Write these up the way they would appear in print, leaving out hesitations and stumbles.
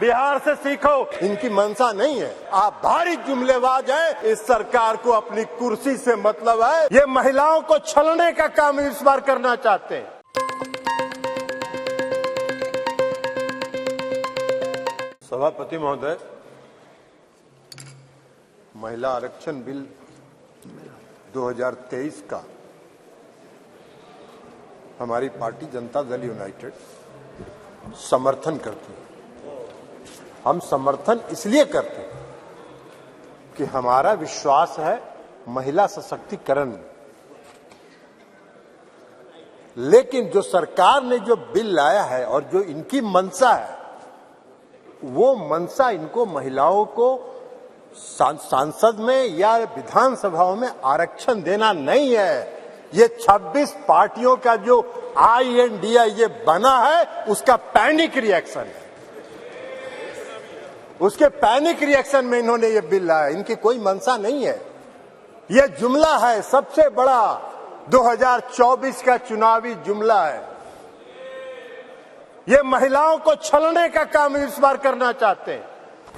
बिहार से सीखो। इनकी मंशा नहीं है, आप भारी जुमलेबाज हैं। इस सरकार को अपनी कुर्सी से मतलब है। ये महिलाओं को छलने का काम इस बार करना चाहते हैं। सभापति महोदय, महिला आरक्षण बिल 2023 का हमारी पार्टी जनता दल यूनाइटेड समर्थन करती है। हम समर्थन इसलिए करते हैं कि हमारा विश्वास है महिला सशक्तिकरण में। लेकिन जो सरकार ने जो बिल लाया है और जो इनकी मंशा है, वो मंशा इनको महिलाओं को सांसद में या विधानसभाओं में आरक्षण देना नहीं है। ये 26 पार्टियों का जो INDA ये बना है, उसका पैनिक रिएक्शन है। उसके पैनिक रिएक्शन में इन्होंने ये बिल लाया। इनकी कोई मंशा नहीं है। ये जुमला है, सबसे बड़ा 2024 का चुनावी जुमला है। ये महिलाओं को छलने का काम इस बार करना चाहते हैं।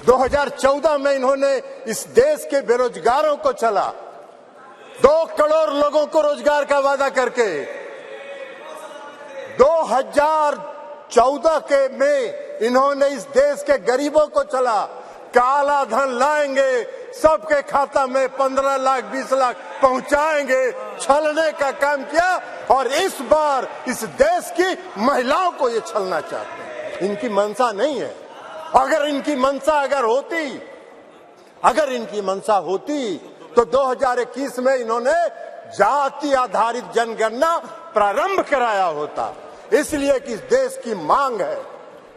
2014 में इन्होंने इस देश के बेरोजगारों को छला, 2 करोड़ लोगों को रोजगार का वादा करके। 2014 के में इन्होंने इस देश के गरीबों को चला, काला धन लाएंगे, सबके खाता में 15 लाख 20 लाख पहुंचाएंगे, छलने का काम किया। और इस बार इस देश की महिलाओं को ये छलना चाहते हैं। इनकी मंशा नहीं है। अगर इनकी मंशा होती तो 2021 में इन्होंने जाति आधारित जनगणना प्रारंभ कराया होता। इसलिए कि इस देश की मांग है,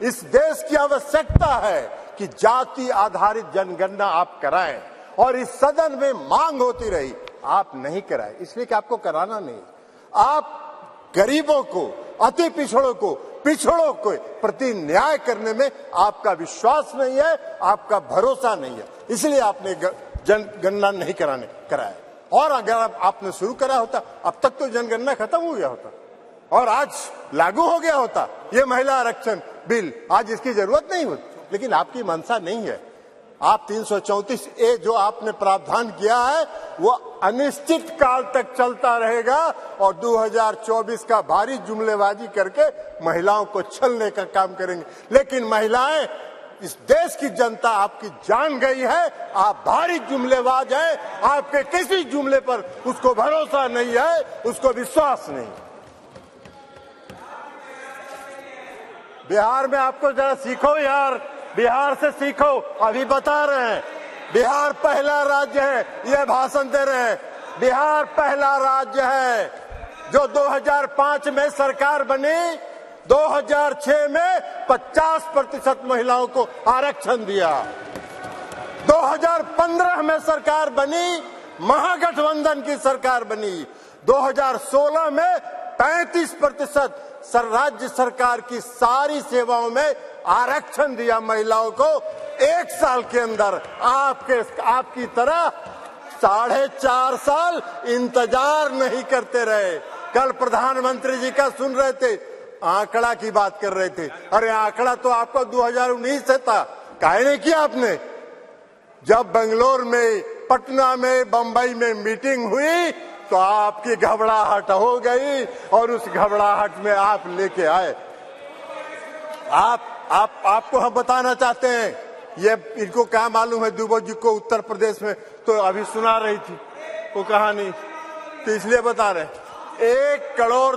इस देश की आवश्यकता है कि जाति आधारित जनगणना आप कराएं। और इस सदन में मांग होती रही, आप नहीं कराए, इसलिए कि आपको कराना नहीं। आप गरीबों को, अति पिछड़ों को प्रति न्याय करने में आपका विश्वास नहीं है, आपका भरोसा नहीं है, इसलिए आपने जनगणना नहीं कराया। और अगर आपने शुरू करा होता, अब तक तो जनगणना खत्म हो गया होता और आज लागू हो गया होता ये महिला आरक्षण बिल। आज इसकी जरूरत नहीं होती, लेकिन आपकी मंशा नहीं है। आप 334A जो आपने प्रावधान किया है, वो अनिश्चित काल तक चलता रहेगा और 2024 का भारी जुमलेबाजी करके महिलाओं को छलने का काम करेंगे। लेकिन महिलाएं, इस देश की जनता आपकी जान गई है। आप भारी जुमलेबाज हैं। आपके किसी जुमले पर उसको भरोसा नहीं है, उसको विश्वास नहीं। बिहार में आपको जरा सीखो यार, बिहार से सीखो। अभी बता रहे हैं बिहार पहला राज्य है, ये भाषण दे रहे हैं। बिहार पहला राज्य है जो 2005 में सरकार बनी, 2006 में 50% महिलाओं को आरक्षण दिया। 2015 में सरकार बनी, महागठबंधन की सरकार बनी। 2016 में 35% राज्य सरकार की सारी सेवाओं में आरक्षण दिया महिलाओं को। 1 साल के अंदर आपकी तरह 4.5 साल इंतजार नहीं करते रहे। कल प्रधानमंत्री जी का सुन रहे थे, आंकड़ा की बात कर रहे थे। अरे आंकड़ा तो आपका 2019 से था, काहे नहीं किया आपने? जब बेंगलोर में, पटना में, बंबई में मीटिंग हुई तो आपकी घबराहट हो गई और उस घबराहट में आप लेके आए। आपको हम बताना चाहते हैं, ये इनको क्या मालूम है दुबे जी को उत्तर प्रदेश में तो अभी सुना रही थी वो कहानी, तो इसलिए बता रहे। 1 करोड़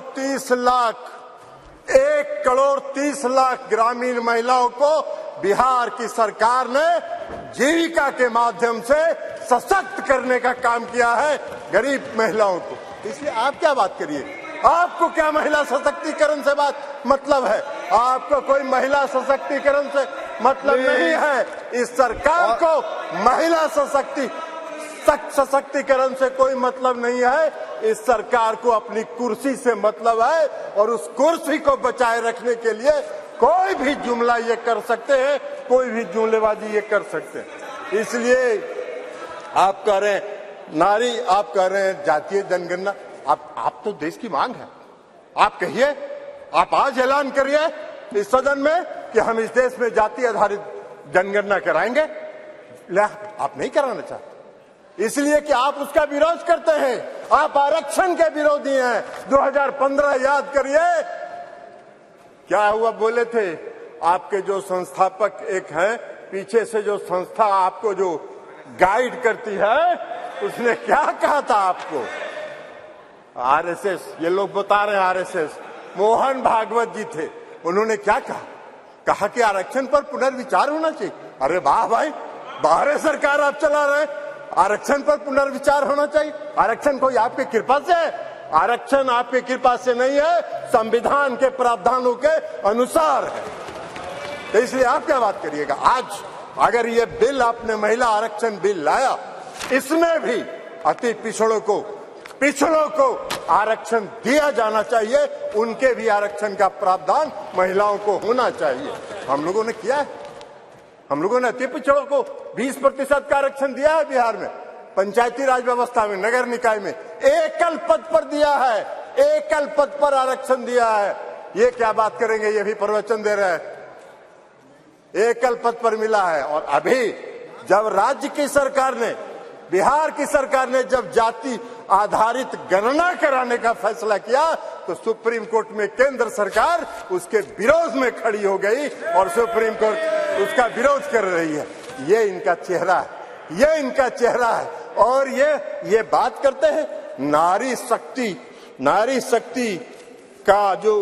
30 लाख ग्रामीण महिलाओं को बिहार की सरकार ने जीविका के माध्यम से सशक्त करने का काम किया है, गरीब महिलाओं को। इसलिए आप क्या बात करिए, आपको क्या महिला सशक्तिकरण से बात मतलब है? आपको कोई महिला सशक्तिकरण से मतलब नहीं है। इस सरकार को महिला सशक्तिकरण से कोई मतलब नहीं है। इस सरकार को अपनी कुर्सी से मतलब है और उस कुर्सी को बचाए रखने के लिए कोई भी जुमला ये कर सकते हैं, कोई भी जुमलेबाजी ये कर सकते हैं। इसलिए आप कह रहे हैं नारी, आप कह रहे हैं जातीय जनगणना। आप तो देश की मांग है, आप कहिए, आप आज ऐलान करिए इस सदन में कि हम इस देश में जाति आधारित जनगणना कराएंगे? आप नहीं कराना चाहते, इसलिए कि आप उसका विरोध करते हैं। आप आरक्षण के विरोधी हैं। 2015 याद करिए क्या हुआ, बोले थे आपके जो संस्थापक एक हैं, पीछे से जो संस्था आपको जो गाइड करती है, उसने क्या कहा था आपको? आरएसएस, ये लोग बता रहे हैं आरएसएस, मोहन भागवत जी थे, उन्होंने क्या कहा कि आरक्षण पर पुनर्विचार होना चाहिए। अरे वाह भाई, बाहर सरकार आप चला रहे, आरक्षण पर पुनर्विचार होना चाहिए। आरक्षण कोई आपकी कृपा से है? आरक्षण आपकी कृपा से नहीं है, संविधान के प्रावधानों के अनुसार है। तो इसलिए आप क्या बात करिएगा? आज अगर ये बिल आपने महिला आरक्षण बिल लाया, इसमें भी अति पिछड़ों को आरक्षण दिया जाना चाहिए, उनके भी आरक्षण का प्रावधान महिलाओं को होना चाहिए। हम लोगों ने किया है, हम लोगों ने अति पिछड़ों को 20% का आरक्षण दिया है बिहार में, पंचायती राज व्यवस्था में, नगर निकाय में एकल पद पर दिया है, एकल पद पर आरक्षण दिया है। ये क्या बात करेंगे? ये भी प्रवचन दे रहे हैं, एकल पद पर मिला है। और अभी जब राज्य की सरकार ने, बिहार की सरकार ने जब जाति आधारित गणना कराने का फैसला किया, तो सुप्रीम कोर्ट में केंद्र सरकार उसके विरोध में खड़ी हो गई और सुप्रीम कोर्ट उसका विरोध कर रही है। ये इनका चेहरा है, ये इनका चेहरा है। और ये बात करते हैं नारी शक्ति का जो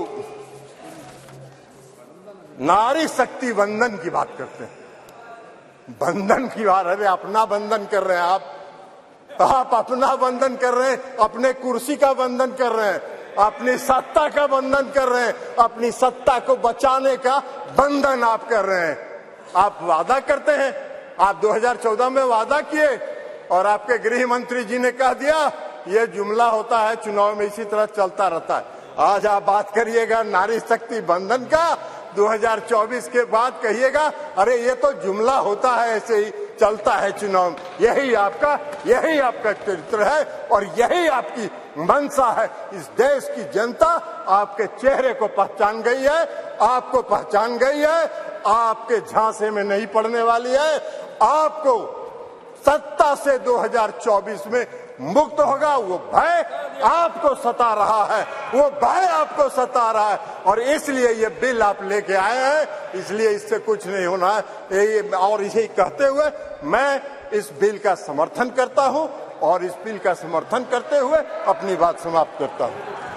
नारी शक्ति बंधन की बात करते हैं, बंधन की बात। अरे अपना बंधन कर रहे हैं आप अपना बंधन कर रहे हैं, अपने कुर्सी का बंधन कर रहे हैं, अपनी सत्ता का बंधन कर रहे हैं, अपनी सत्ता को बचाने का बंधन आप कर रहे हैं। आप वादा करते हैं, आप 2014 में वादा किए और आपके गृह मंत्री जी ने कह दिया, ये जुमला होता है, चुनाव में इसी तरह चलता रहता है। आज आप बात करिएगा नारी शक्ति बंधन का, 2024 के बाद कहिएगा अरे ये तो जुमला होता है, ऐसे ही चलता है चुनाव। यही आपका चरित्र है और यही आपकी मंशा है। इस देश की जनता आपके चेहरे को पहचान गई है, आपको पहचान गई है, आपके झांसे में नहीं पड़ने वाली है। आपको सत्ता से 2024 में मुक्त होगा। वो भय आपको सता रहा है, वो भय आपको सता रहा है और इसलिए ये बिल आप लेके आए हैं, इसलिए इससे कुछ नहीं होना है। और इसे कहते हुए मैं इस बिल का समर्थन करता हूं और इस बिल का समर्थन करते हुए अपनी बात समाप्त करता हूं।